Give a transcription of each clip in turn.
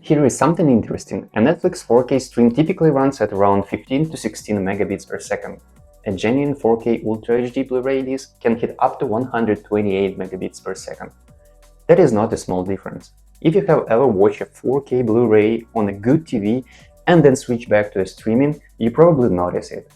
Here is something interesting. A Netflix 4K stream typically runs at around 15 to 16 megabits per second. A genuine 4K Ultra HD Blu-ray disc can hit up to 128 megabits per second. That is not a small difference. If you have ever watched a 4K Blu-ray on a good TV and then switch back to a streaming, you probably notice it.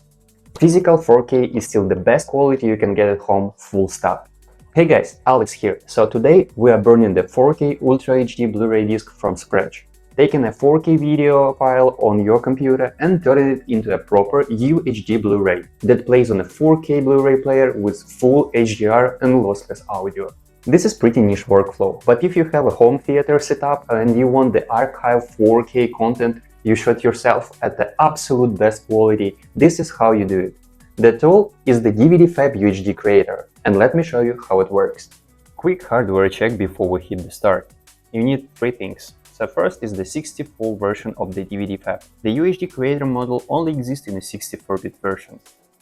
Physical 4K is still the best quality you can get at home, full stop. Hey guys, Alex here. So today we are burning the 4K Ultra HD Blu-ray disc from scratch, taking a 4K video file on your computer and turning it into a proper UHD Blu-ray that plays on a 4K Blu-ray player with full HDR and lossless audio. This is pretty niche workflow, but if you have a home theater setup and you want the archive 4K content you shot yourself at the absolute best quality, this is how you do it. The tool is the DVDFab UHD Creator, and let me show you how it works. Quick hardware check before we hit the start. You need three things. So first is the 64 version of the DVDFab. The UHD Creator model only exists in a 64-bit version.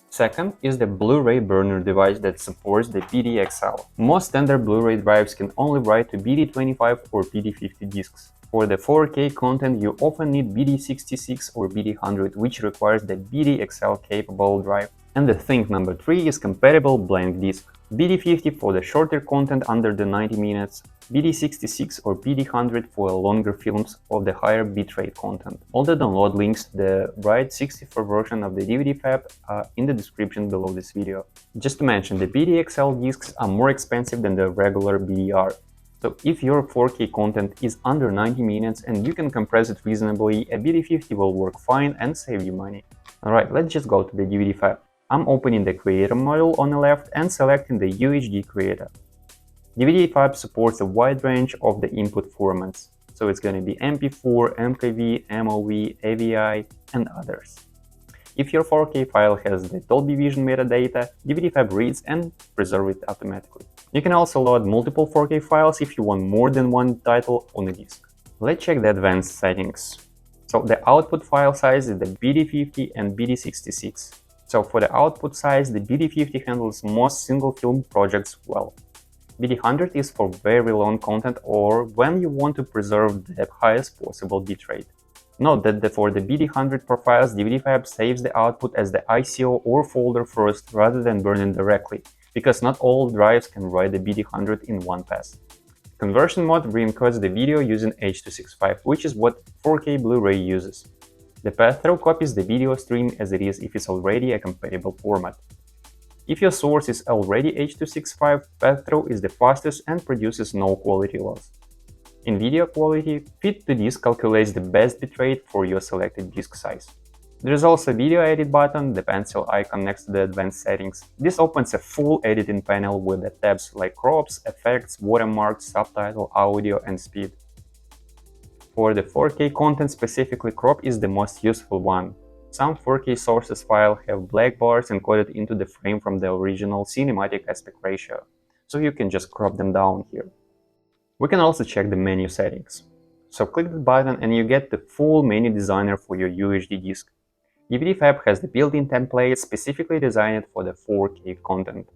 Second is the Blu-ray burner device that supports the BDXL. Most standard Blu-ray drives can only write to BD25 or BD50 discs. For the 4K content, you often need BD66 or BD100, which requires the BDXL capable drive. And the thing number 3 is compatible blank disc. BD50 for the shorter content under the 90 minutes, BD66 or BD100 for longer films of the higher bitrate content. All the download links to the right 64 version of the DVDFab are in the description below this video. Just to mention, the BDXL discs are more expensive than the regular BDR. So if your 4K content is under 90 minutes and you can compress it reasonably, a BD50 will work fine and save you money. Alright, let's just go to the DVDFab. I'm opening the Creator module on the left and selecting the UHD Creator. DVDFab supports a wide range of the input formats, so it's going to be MP4, MKV, MOV, AVI, and others. If your 4K file has the Dolby Vision metadata, DVDFab reads and preserves it automatically. You can also load multiple 4K files if you want more than one title on a disk. Let's check the advanced settings. So the output file size is the BD50 and BD66. So for the output size, the BD50 handles most single film projects well. BD100 is for very long content or when you want to preserve the highest possible bitrate. Note that for the BD100 profiles, DVDFab saves the output as the ICO or folder first rather than burning directly, because not all drives can write the BD100 in one pass. Conversion mode re-encodes the video using H.265, which is what 4K Blu-ray uses. The passthrough copies the video stream as it is if it's already a compatible format. If your source is already H.265, passthrough is the fastest and produces no quality loss. In video quality, fit to disk calculates the best bitrate for your selected disk size. There is also a video edit button, the pencil icon next to the advanced settings. This opens a full editing panel with the tabs like crops, effects, watermarks, subtitle, audio, and speed. For the 4K content, specifically crop is the most useful one. Some 4K sources files have black bars encoded into the frame from the original cinematic aspect ratio, so you can just crop them down here. We can also check the menu settings. So click the button and you get the full menu designer for your UHD disc. DVDFab has the built-in template specifically designed for the 4K content.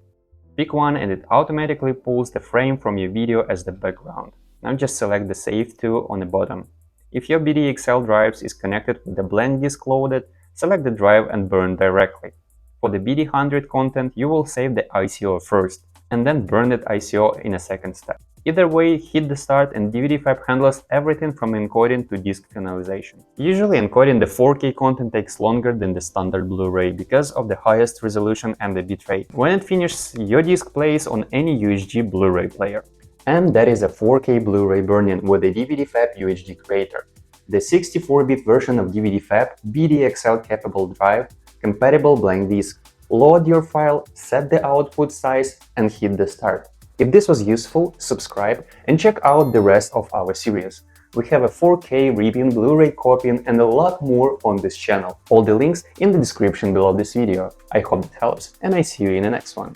Pick one and it automatically pulls the frame from your video as the background. Now just select the Save To on the bottom. If your BDXL drive is connected with the blank disk loaded, select the drive and burn directly. For the BD100 content, you will save the ICO first, and then burn that ICO in a second step. Either way, hit the start and DVDFab handles everything from encoding to disk finalization. Usually encoding the 4K content takes longer than the standard Blu-ray because of the highest resolution and the bitrate. When it finishes, your disc plays on any UHD Blu-ray player. And that is a 4K Blu-ray burn-in with the DVDFab UHD Creator. The 64-bit version of DVDFab, BDXL capable drive, compatible blank disc. Load your file, set the output size, and hit the start. If this was useful, subscribe and check out the rest of our series. We have a 4K ripping, Blu-ray copying, and a lot more on this channel. All the links in the description below this video. I hope it helps, and I see you in the next one.